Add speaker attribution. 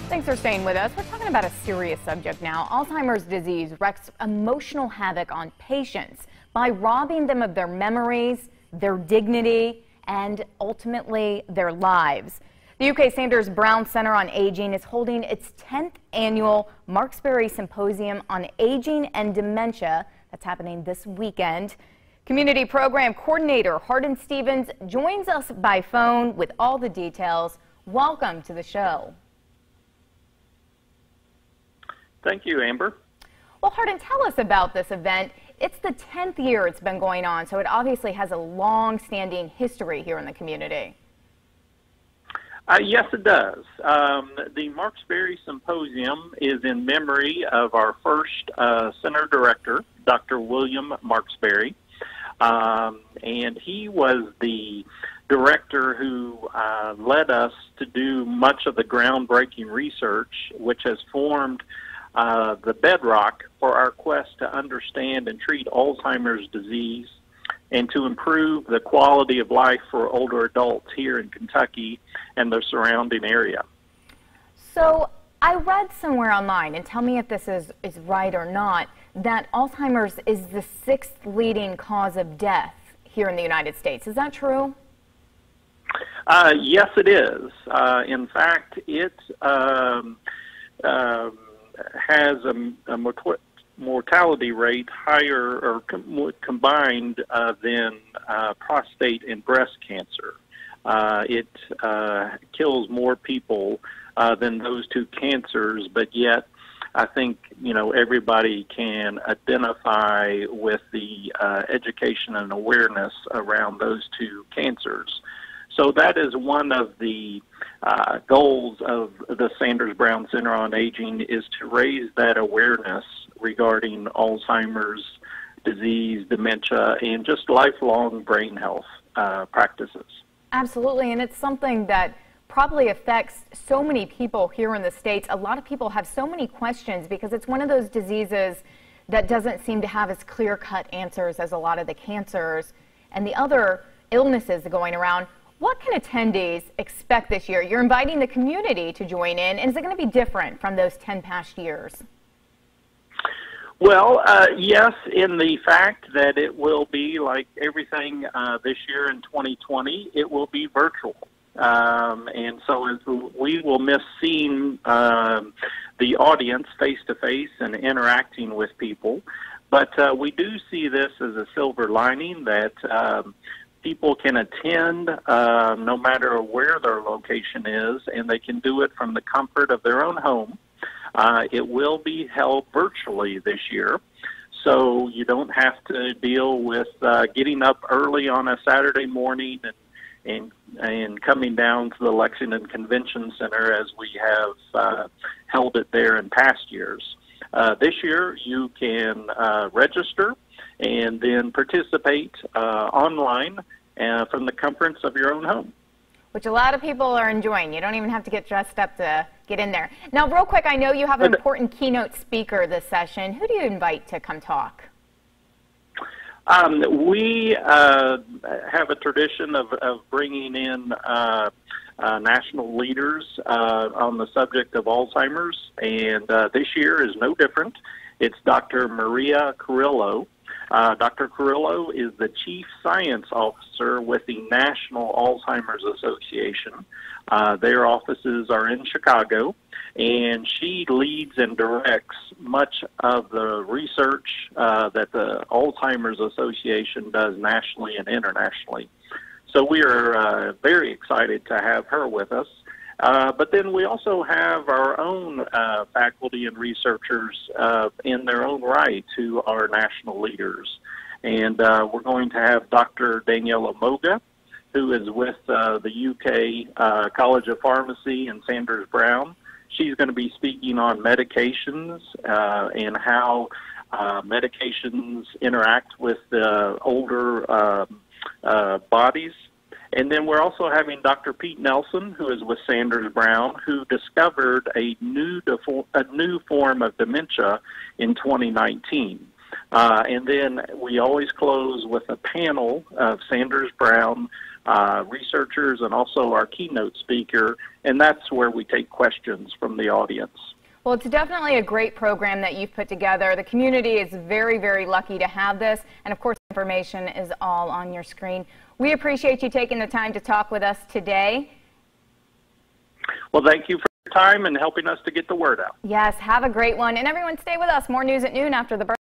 Speaker 1: Thanks for staying with us. We're talking about a serious subject now. Alzheimer's disease wreaks emotional havoc on patients by robbing them of their memories, their dignity, and ultimately their lives. The UK Sanders Brown Centre on Aging is holding its 10th annual Markesbery Symposium on Aging and Dementia. That's happening this weekend. Community Program Coordinator Hardin Stevens joins us by phone with all the details. Welcome to the show.
Speaker 2: Thank you, Amber.
Speaker 1: Well, Hardin, tell us about this event. It's the 10th year it's been going on, so it obviously has a long-standing history here in the community.
Speaker 2: Yes, it does. The Markesbery Symposium is in memory of our first center director, Dr. William Markesbery, and he was the director who led us to do much of the groundbreaking research, which has formed the bedrock for our quest to understand and treat Alzheimer's disease and to improve the quality of life for older adults here in Kentucky and the surrounding area.
Speaker 1: So I read somewhere online, and tell me if this is right or not, that Alzheimer's is the 6th leading cause of death here in the United States. Is that true?
Speaker 2: Yes, it is. In fact, it has a mortality rate higher or combined than prostate and breast cancer. It kills more people than those two cancers, but yet I think, you know, everybody can identify with the education and awareness around those two cancers. So that is one of the goals of the Sanders Brown Center on Aging, is to raise that awareness regarding Alzheimer's disease, dementia, and just lifelong brain health practices.
Speaker 1: Absolutely, and it's something that probably affects so many people here in the States. A lot of people have so many questions because it's one of those diseases that doesn't seem to have as clear-cut answers as a lot of the cancers and the other illnesses going around. What can attendees expect this year? You're inviting the community to join in, and is it going to be different from those 10 past years?
Speaker 2: Well, yes, in the fact that it will be like everything this year in 2020, it will be virtual. And so we will miss seeing the audience face-to-face and interacting with people. But we do see this as a silver lining that people can attend no matter where their location is, and they can do it from the comfort of their own home. It will be held virtually this year, so you don't have to deal with getting up early on a Saturday morning and coming down to the Lexington Convention Center as we have held it there in past years. This year you can register and then participate online from the comforts of your own home.
Speaker 1: Which a lot of people are enjoying. You don't even have to get dressed up to get in there. Now, real quick, I know you have an important keynote speaker this session. Who do you invite to come talk?
Speaker 2: We have a tradition of bringing in national leaders on the subject of Alzheimer's, and this year is no different. It's Dr. Maria Carrillo. Dr. Carrillo is the Chief Science Officer with the National Alzheimer's Association. Their offices are in Chicago, and she leads and directs much of the research that the Alzheimer's Association does nationally and internationally. So we are very excited to have her with us. But then we also have our own faculty and researchers in their own right who are national leaders. And we're going to have Dr. Daniela Moga, who is with the UK College of Pharmacy and Sanders Brown. She's going to be speaking on medications and how medications interact with the older bodies. And then we're also having Dr. Pete Nelson, who is with Sanders Brown, who discovered a new form of dementia in 2019. And then we always close with a panel of Sanders Brown researchers and also our keynote speaker, and that's where we take questions from the audience.
Speaker 1: Well, it's definitely a great program that you've put together. The community is very, very lucky to have this, and of course, information is all on your screen. We appreciate you taking the time to talk with us today.
Speaker 2: Well, thank you for your time and helping us to get the word out.
Speaker 1: Yes, have a great one. And everyone stay with us. More news at noon after the break.